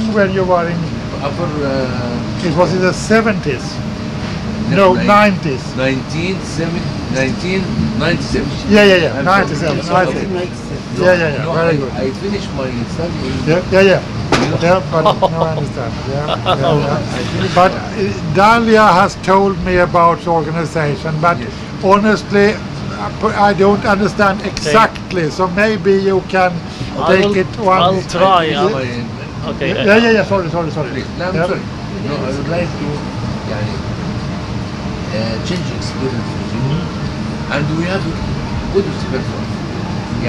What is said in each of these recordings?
young when you were in? It was in the 70s. No, 90s. 1997. Yeah. 97. Yeah. No, very good. I finished my study. Yeah. But no, I understand. But Dalia has told me about the organization, but yes. Honestly, I don't understand exactly. So maybe you can take it one. I'll try. Okay. Yeah. Sorry. No, I'm sorry. No, I would like to change experience, and we have good experience. In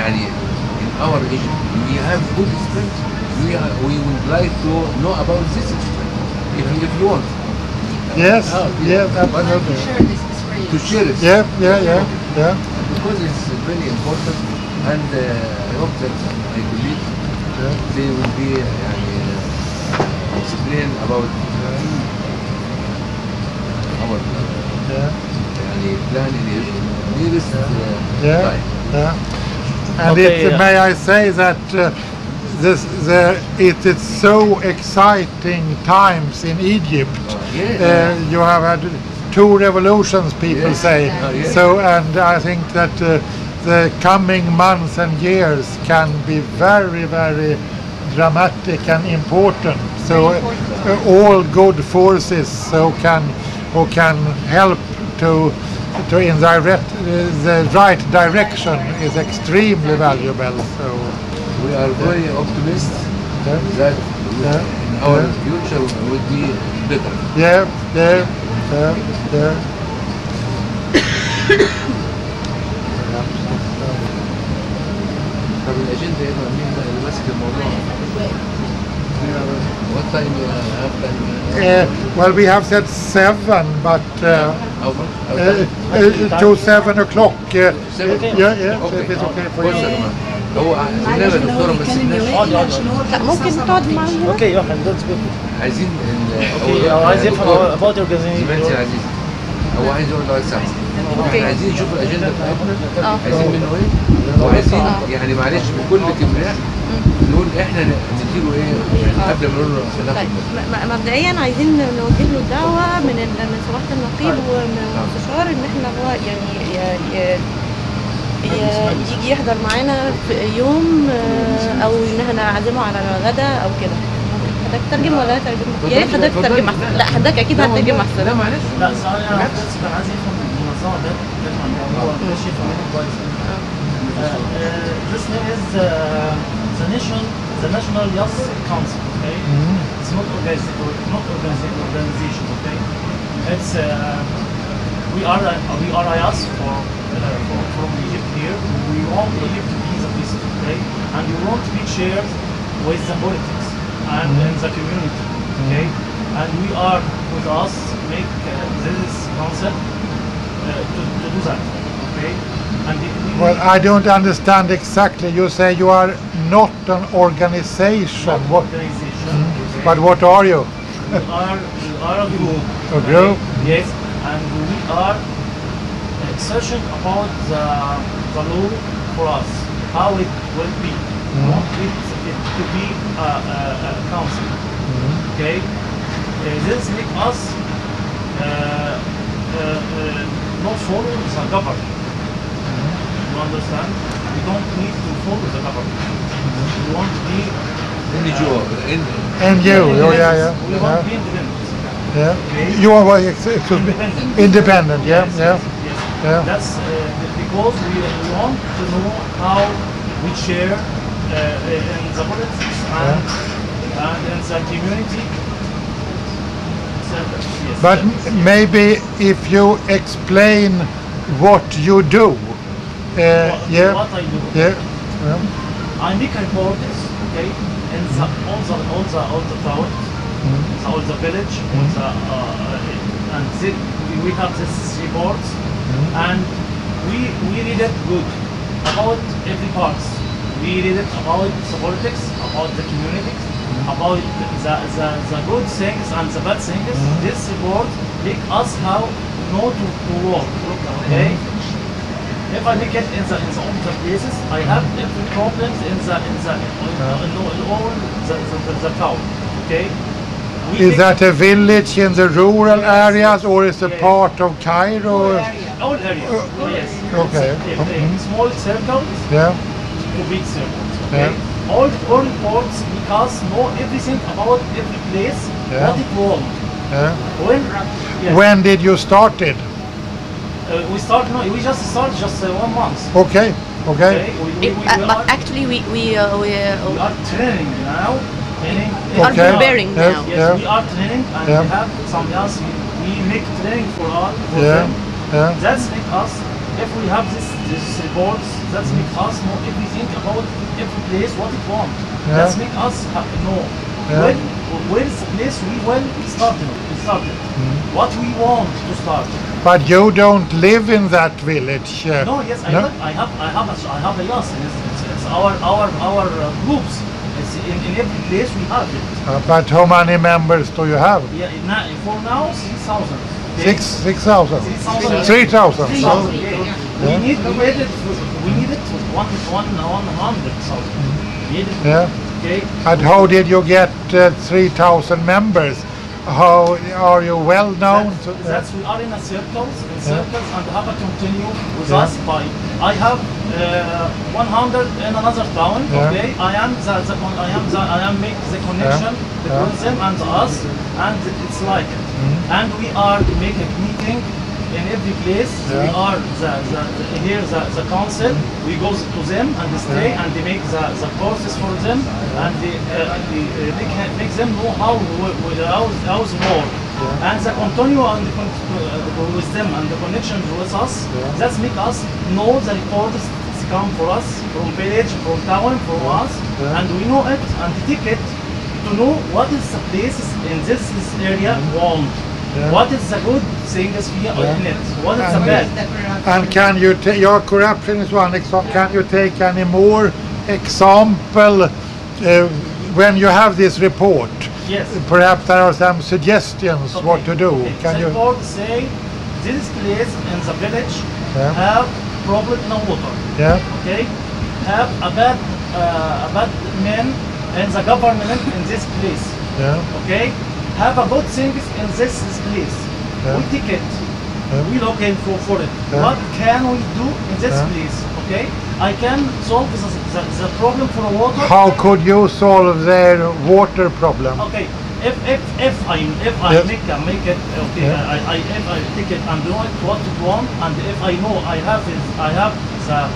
our Egypt, we have good experience. We would like to know about this experience, if you want. Yes, absolutely. To share it. Yeah. Because it's very important, and I hope that my colleagues they will be explain about our plan in the nearest time. And may I say that it is so exciting times in Egypt. You have had 2 revolutions, people say. So, and I think that the coming months and years can be very, very dramatic and important. So all good forces who can help to in the right direction is extremely valuable. So we are very optimistic that in our future will be better. Yeah. طب الأجندة هنا مين اللي ماسك الموضوع؟ What time you have time? Well, we have said 7, but to 7 o'clock. Yeah. So if it's okay for you. هو قلنا يا دكتوره ما سيبناش. لا ممكن تقعد معانا. اوكي يوحنا دونت سبيك. عايزين هو عايز يفهم about organization. زميلتي العزيزه هو عايز يقعد لغايه الساعه 6. احنا عايزين نشوف الاجنده بتاعتنا عايزين منه ايه وعايزين معلش بكل كبرياء نقول احنا نديله ايه قبل ما نقول له طيب مبدئيا عايزين نوجه له الدعوه من سماحه النقيب ومن المستشار ان احنا هو يجي يحضر معانا في يوم او ان احنا نعزمه على الغداء او كده. حضرتك تترجم ولا ترجم؟ يا ريت حضرتك تترجم احسن. لا حضرتك اكيد هتترجم احسن. لا معلش. لا سؤال انا بس كان عايز يفهم المنظمه ده هو ماشي في كويس. This name is the National Youth Council. Okay, it's not organization. Okay, it's we are IAS from Egypt here. We want Egypt to be the best. Okay, and we want to be shared with the politics and in the community. Okay, and we are with us make this concept to do that. Okay. Well, I don't understand exactly. You say you are not an organization. Not organization. Okay. But what are you? We are a group. A group? Okay? Yes, and we are searching about the law for us, how it will be. We want it to be a council. Okay? This makes us not follow the government. You understand? We don't need to follow the government. We want to be NGO. We want to be independent. Okay. You are independent. Yes. That's because we want to know how we share in the politics and in the community. But maybe if you explain what you do. What I do. I make reports, okay, in all the town, all the village, and we have this reports, and we read it good about every part. We read it about the politics, about the communities, about the good things and the bad things. This report make us how know to work. Okay. If I make it in the other places, I have every problems in all the town. Okay. Is that a village in the rural areas or is it part of Cairo? All areas. Yes. Okay. It's small circles Yeah. to big circles. Okay. Yeah. All reports because know everything about every place, Yeah. what it want. Yeah. When When did you start it? we just start 1 month. Okay. Okay. But actually we are training now. are preparing Yes. now. Yes, Yeah. we are training and Yeah. we have some else. We make training for all. For Yeah. them. Yeah. That's make us. If we have this reports, that's make us know everything about every place what it want. Yeah. That's make us know Yeah. where is the place we will start. What we want to start. But you don't live in that village. No, yes, I have a yes. It's our groups. It's in every place we have it. But how many members do you have? Yeah, for now 6,000. 6,000. 3,000. We need it 100,000. Yeah. Okay. And how did you get 3,000 members? How are you well known? That's we are in a circles, and have a continue with Yeah. us by. I have 100 in another town. Yeah. Okay, I am make the connection between them and us, and it's like it. And we are make a meeting in every place. Yeah. We are here the council. We go to them and stay and they make the courses for them and they make them know how's work. And the continue and with them and the connection with us. That make us know the reports come for us from village, from town, from us, and we know it and take it to know what is the places in this area want. What is the good things we are in it? What is the bad? And can you take your corruption is one example? Can you take any more example when you have this report? Yes. Perhaps there are some suggestions what to do. Okay. Can the you? report say this place in the village have problem in the water. Yeah. Okay. Have a bad man in the government in this place. Yeah. Okay. Have a good things in this place. We take it. We looking for it. What can we do in this place? Okay. I can solve the problem for the water. How could you solve their water problem? Okay. If I make it okay. If I take it and do it what it want, and if I know I have the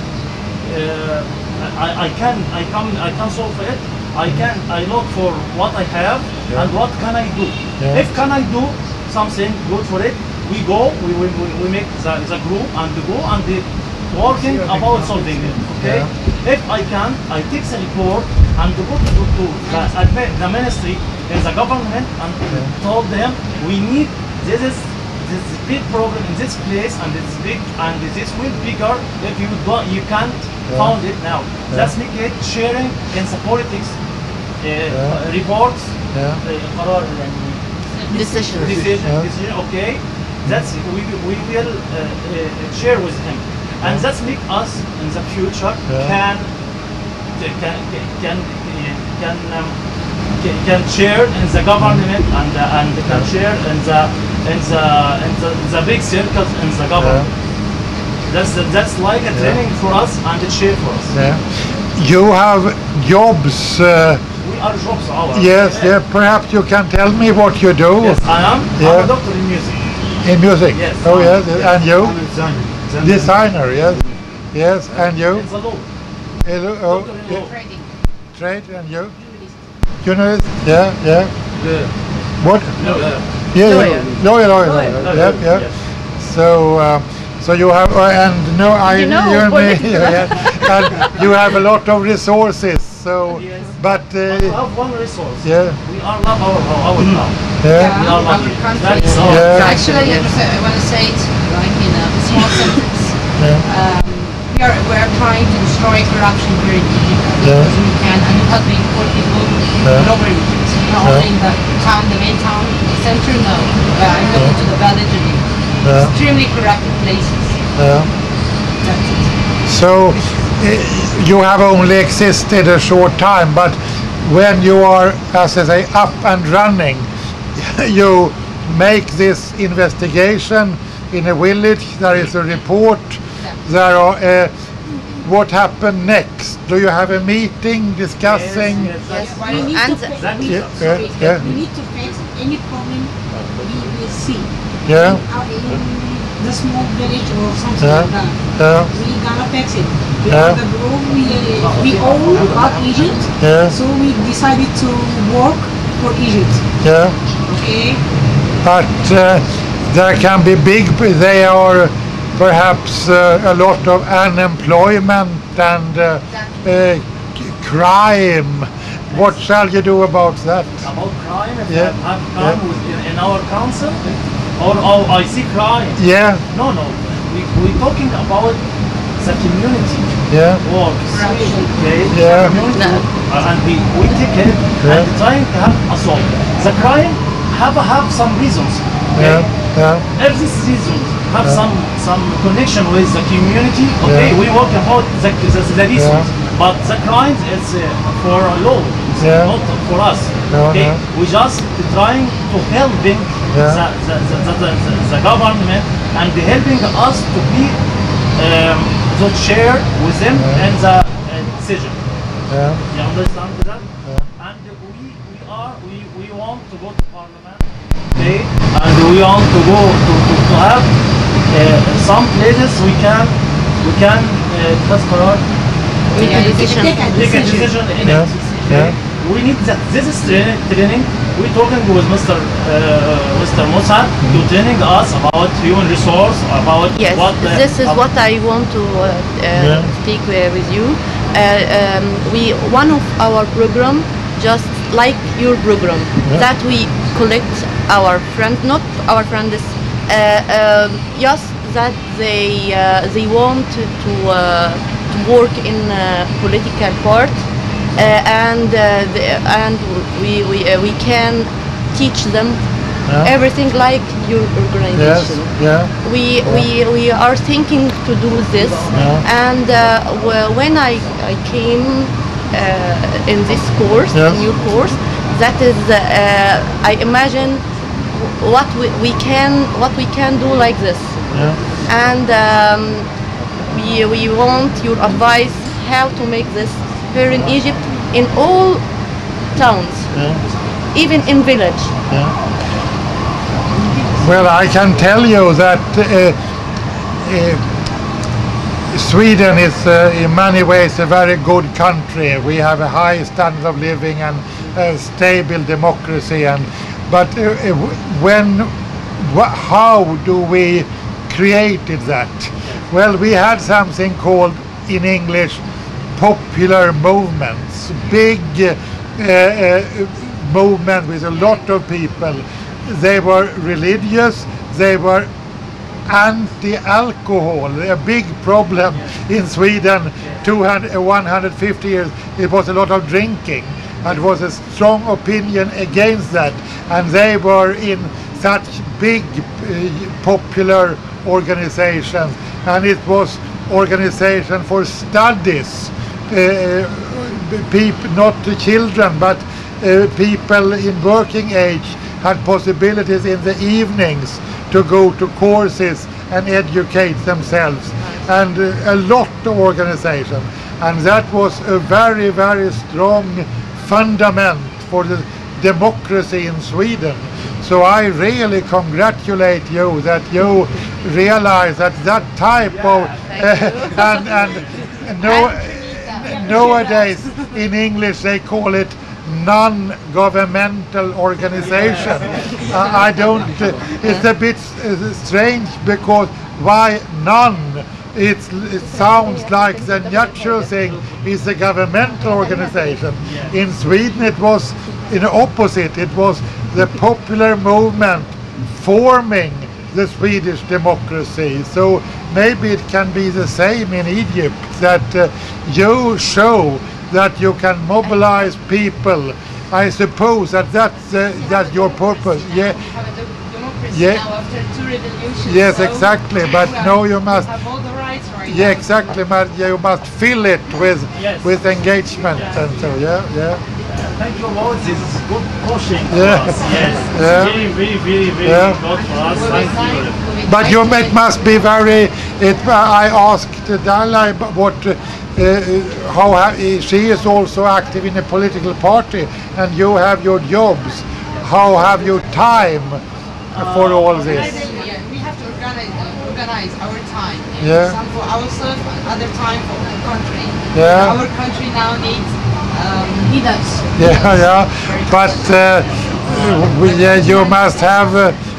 I can solve it. I look for what I have and what can I do. If can I do something good for it, we make the group and go and working about solving it. Okay. If I can, I take the report and go to the ministry and the government and told them we need this big problem in this place and it's big and this will bigger if you can't found it now. Let's make it sharing in the politics reports Decision. Okay. That's we will share with him and that's make us in the future can share in the government and can share in the big circles in the government. That's like a training for us and a share for us. You have jobs. We are jobs our. Yes, perhaps you can tell me what you do. Yes, I am. I'm a doctor in music. In music? Yes. Oh yes, and you? I'm a designer. Designer, yes. Yes, and you? It's a law. Doctor in law. Trade, and you? Journalist? Yeah. What? Lawyer. Yeah. So you have, and no, You know, and you have a lot of resources. So, Yes. but We have one resource. yeah. We are love our town. Yeah. We are lucky. country. That's all. Yeah. Actually, I want to say it like in a small sentence. We are trying to destroy corruption here in Egypt because we can, and helping poor people all over Egypt. Not only in the town, the main town, the center, no. I'm looking to the village and the extremely corrupted places. That's it. So you have only existed a short time, but when you are, as I say, up and running, you make this investigation in a village, there is a report, there are what happened next? Do you have a meeting discussing? Yes, we need to face any problem we will see. Yeah. In the small village or something like that. We gonna fix it. We are the group, we all about Egypt, so we decided to work for Egypt. Yeah. Okay. But there can be they are perhaps a lot of unemployment and crime. What shall you do about that? About crime? If you have crime in our council? Or I see crime? Yeah. No. We're talking about the community. Yeah. Works. Okay. Yeah. Community. And we take it and trying to have a solve. The crime have some reasons. Okay? If these reasons have some connection with the community, okay, we work about the reasons. But the crime is for law, not for us. Okay, we just trying to helping the government and helping us to be to share with them and the decision. You understand that? And we want to go to parliament. Okay, and we want to go to have some places we can take a decision in it. We need this is training. We're talking with Mr. Musa to training us about human resource, about this is what I want to speak with you. One of our program, just like your program, that we collect our friends, not our friends, just that they want to work in political part, and we can teach them everything like your organization. We are thinking to do this, and when I came in this course, new course, that is I imagine what we can do like this, and we want your advice how to make this here in Egypt, in all towns, even in village. Well, I can tell you that Sweden is in many ways a very good country. We have a high standard of living and a stable democracy, but how do we created that? Well, we had something called in English popular movements, big movement with a lot of people. They were religious, they were anti-alcohol, a big problem in Sweden 150 years. It was a lot of drinking. It was a strong opinion against that, and they were in such big popular organizations, and it was organization for studies, people, not the children, but people in working age had possibilities in the evenings to go to courses and educate themselves, and a lot of organization, and that was a very, very strong fundament for the democracy in Sweden. So I really congratulate you that you realize that that type of nowadays in English they call it non-governmental organization. I don't. It's a bit strange because why none? It sounds like the natural thing is a governmental organization. In Sweden it was in the opposite. It was the popular movement forming the Swedish democracy. So maybe it can be the same in Egypt, that you show that you can mobilize people. I suppose that's your purpose. Yeah. Now after 2 revolutions. Yes, exactly. But no, you must. Have all the rights right Yeah, now. exactly. But you must fill it with engagement and so. Yeah. thank you about this good pushing for us. Yes, very good for us. Thank you. But it must be very. I asked Dalai what. She is also active in a political party, and you have your jobs. How have you time for all this? We have to organize our time. Yeah. Some for ourselves, other time for the country. Yeah. Our country now needs us. Yeah. But you must have.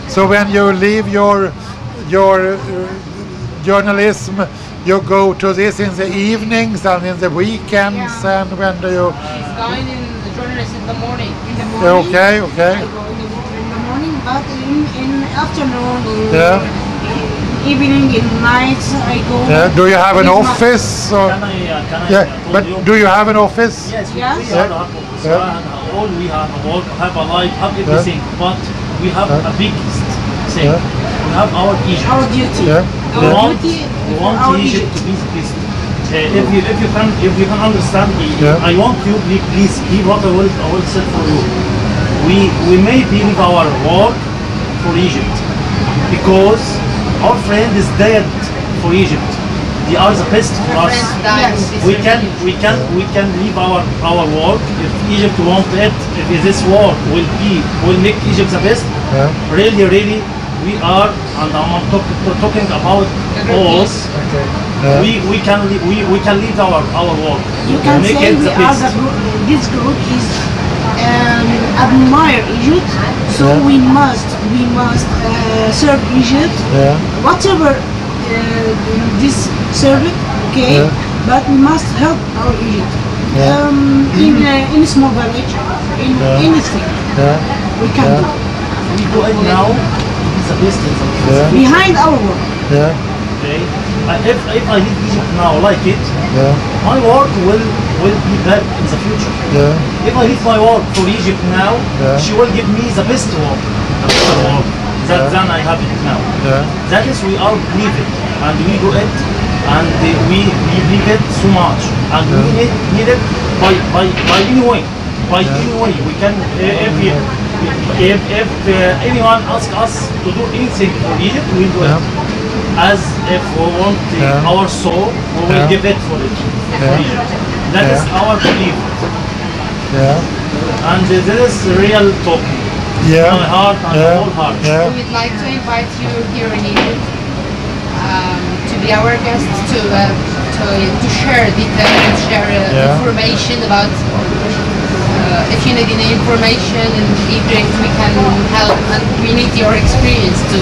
So when you leave your journalism, you go to this in the evenings and in the weekends, and when do you? She's going in the journalist in the morning. Okay. I go in the morning, but in afternoon. Evening, in night, I go. Yeah. Do you have an office? Or? Can I But do you have an office? Yes, we Yes. have an office. All we have a work, have a life, have everything, but we have a big thing. We have our Egypt. Our duty. We want Egypt to be the best. If you can understand me, I want you please hear what I will say for you. We may leave our work for Egypt because our friend is dead for Egypt. They are the best for us. We can leave our work if Egypt wants it. If this work will make Egypt the best. Really, we are, and I'm talking about us. We can leave our work. You can make say it we the are best. the group. This group is admire Egypt, so we must serve Egypt. Whatever this service, okay, but we must help our Egypt. In a small village, in anything we can do. We do it now. It's the best in the Behind our work. Okay. If I leave Egypt now like it, my work will be bad in the future. If I leave my work for Egypt now, she will give me the best work, than I have it now. That is, we are believing and we do it, and we believe it so much, and we need it by any way. By any way we can. If anyone asks us to do anything for Egypt, we do it. As if we want our soul, we will give it for it. For Egypt. That is our belief. And this is real talk. My heart and the whole heart. We would like to invite you here in Egypt to be our guest, to share details, share information about. If you need any information in Egypt, we can help, and we need your experience to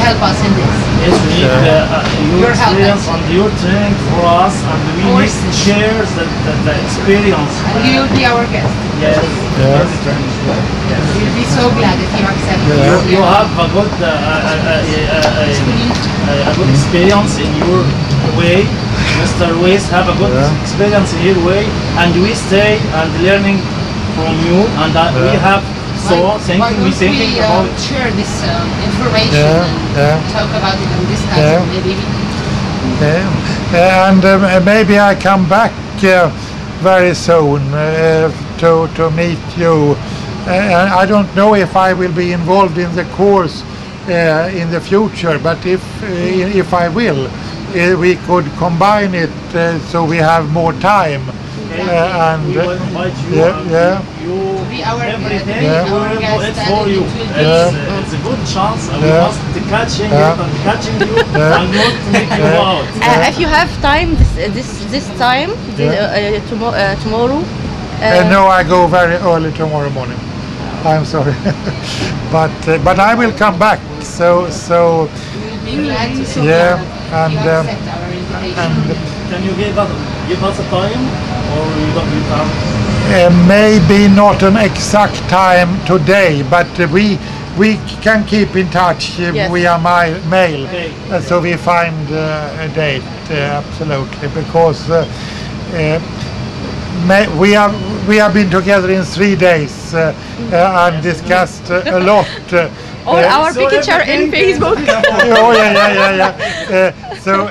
help us in this. Yes, we need your experience and your training for us, and we need to share the experience. And you will be our guest. Yes. We'll be so glad if you accept. You have a good experience in your way. Mr. Reyes have a good experience in your way, and we stay and learning from you, and we have thinking about share this information and talk about it on this time maybe. And maybe I come back very soon to meet you. I don't know if I will be involved in the course in the future, but if I will, we could combine it so we have more time. And we will invite you. You be our everything. guest, We will do it for you. It's a good chance. We must catching it and catching you and not make you out. If you have time this time tomorrow. No, I go very early tomorrow morning. I'm sorry, but I will come back. So we'll be glad to see and can you give us a time, or you can't? Maybe not an exact time today, but we can keep in touch via my mail, so we find a date. Absolutely, because we have been together in 3 days and discussed a lot. Or our picture in Facebook. Oh yeah. So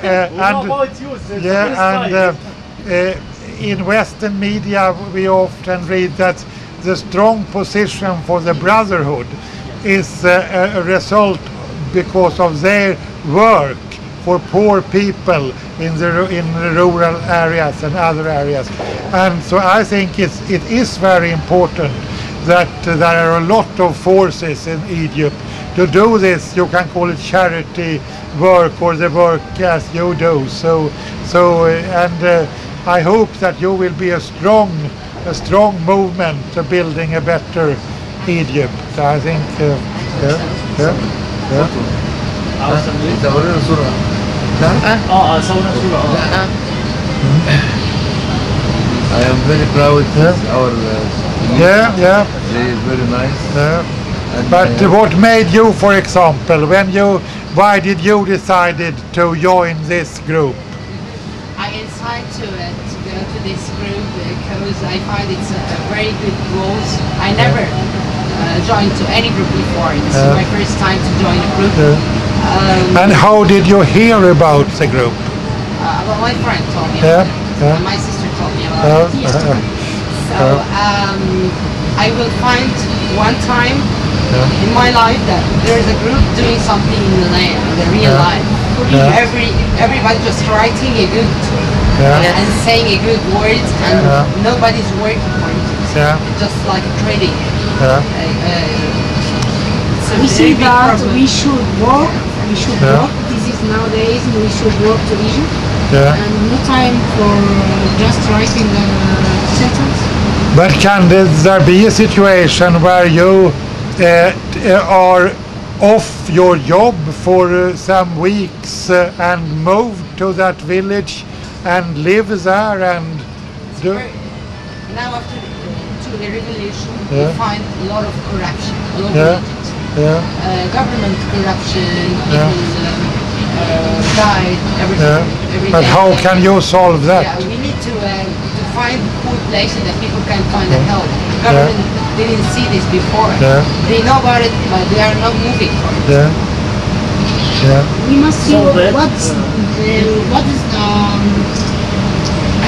in Western media we often read that the strong position for the Brotherhood is a result because of their work for poor people in the rural areas and other areas. And so I think it is very important that there are a lot of forces in Egypt to do this. You can call it charity work or the work as you do. So I hope that you will be a strong movement to building a better Egypt. I think. I am very proud of our they is very nice. But what made you, for example, why did you decided to join this group? I decided to go to this group because I find it's a very good goals. I never joined to any group before. This is my first time to join a group. And how did you hear about the group? Well, my friend told me about it. And my sister told me about it. So I will find one time in my life that there is a group doing something in the land, in the real life. Everybody just writing a good and saying a good word, and nobody's working for it. It's just like trading. We see that we should work. This is nowadays we should work to Egypt. And no time for just writing a sentence. But can there be a situation where you are off your job for some weeks and move to that village and live there and do? Now after the revolution, we find a lot of corruption all over Egypt. Government corruption, people died, everything. But how can you solve that? Yeah, we need to find good places that people can find help. Government didn't see this before. They know about it, but they are not moving for it. We must see what is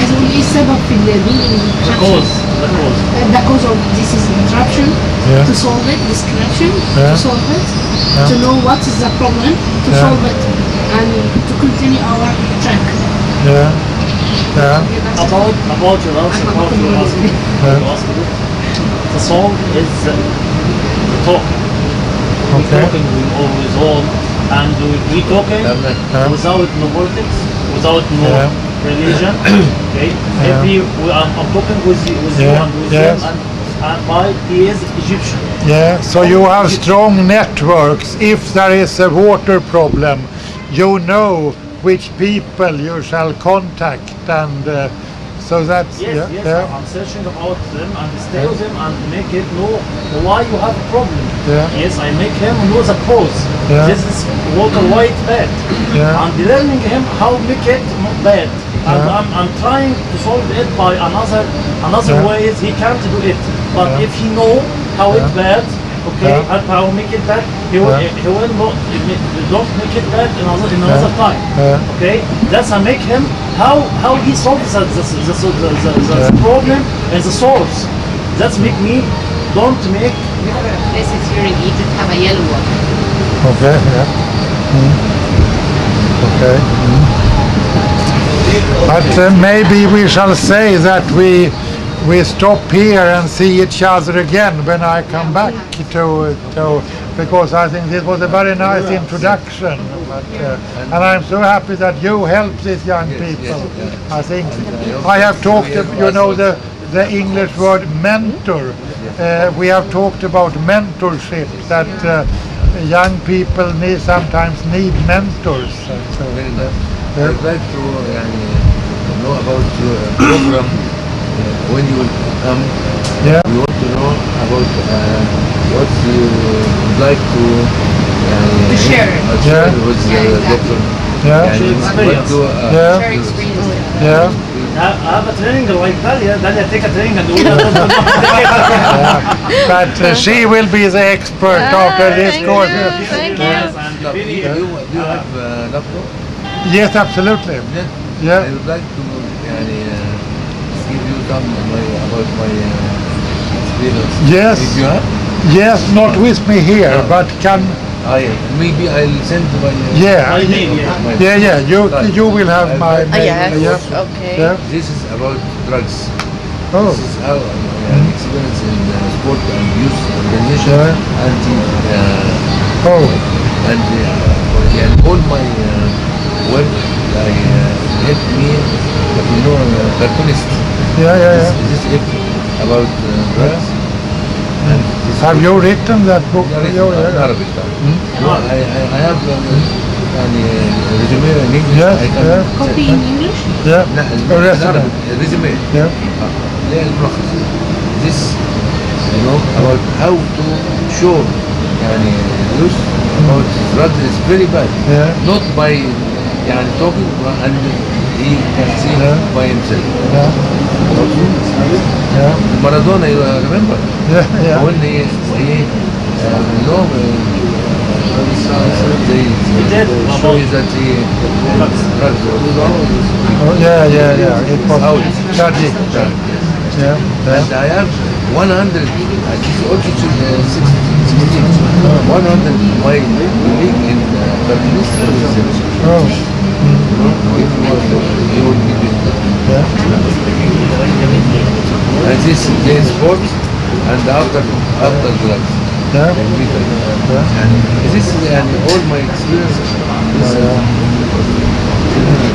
as we السبب في building the cause of this is corruption. To solve it, this corruption, to solve it, to know what is the problem, to solve it, and to continue our track. About your answer, the song is the talk. We talking, we always on, and we talking without no politics, without no religion. Okay, I'm talking with you and with them, and he is Egyptian. So you have strong networks. If there is a water problem, you know which people you shall contact, and so that's I'm searching about them and stay with them and make it know why you have a problem. Yes, I make him know the cause. This is water white bad. I'm learning him how make it not bad. And I'm trying to solve it by another ways he can't do it. But if he know how it's bad, okay, and how make it bad, he will not don't make it bad in another time. Okay, that's I make him how he solves the problem and the source. That's make me don't make. Places here in Egypt have a yellow water. Okay. Okay. But maybe we shall say that we stop here and see each other again when I come back to because I think this was a very nice introduction. But, and I'm so happy that you help these young people. I think I have talked, you know, the English word mentor. We have talked about mentorship, that young people sometimes need mentors. So, I'd like to know about your program when you will come. We want to know about what you would like to share with the doctor. Share experience. I have a training like Dalia take a training and do But she will be the expert after this course. Thank you. Do you have laptop? Yes, absolutely. I would like to some about my experience? Yes. If you have? Yes, not with me here, but can. Maybe I'll send my. Yeah. Yeah. You will have my. Yes. Yeah. Okay. Yeah. This is about drugs. Oh. This is how experience in sport and youth organization and all my work helped me, cartoonist. Yeah. This is about drugs. And have you written that book? Arabic. No, I have resume in English. Yes, I can Copy in English? Yeah. Resume. Yeah. This, about how to show youth about drugs is very bad. Yeah. Not by talking and he can see by himself. Yeah. Maradona, you remember? Yeah. When he they show you that he drugs. Oh, yeah. It was tragic. Yeah. And I have 100, also 16, 100 my colleague in cartoonist. Oh. He will give it. Yeah. And this is sports and after drugs. Yeah. And this is all my experience.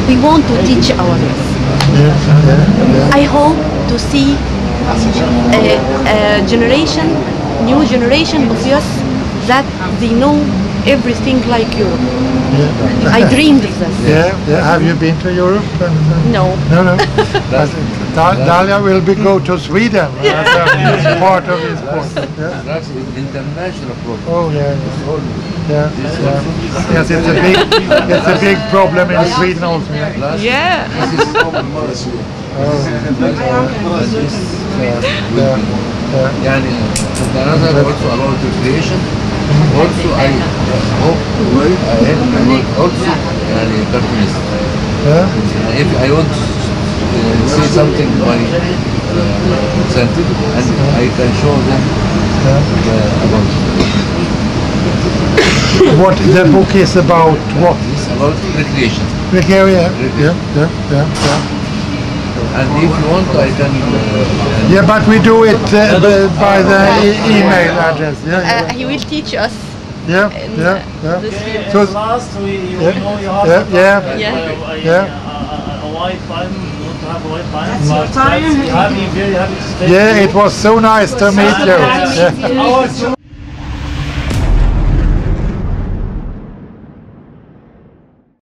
We want to teach our youth. I hope to see a new generation of youth that they know everything like Europe. I dreamed of this. Yeah. Have you been to Europe? No. No. Dalia will go to Sweden as part of this course. That's international problem. Oh yeah. Yes, it's a big problem in Sweden also. Yeah. This is problem another also about recreation. Also I hope I help also cartoonist. If I want to see something by scientific and I can show them about what the book is about. What? It's about recreation. Yeah. And if you want, I can. Yeah, but we do it by the email address. He will teach us. Yeah. So last you know you have a white time. Want to have a white time. That's your time. Very happy to stay. Yeah, it was so nice to meet you. Our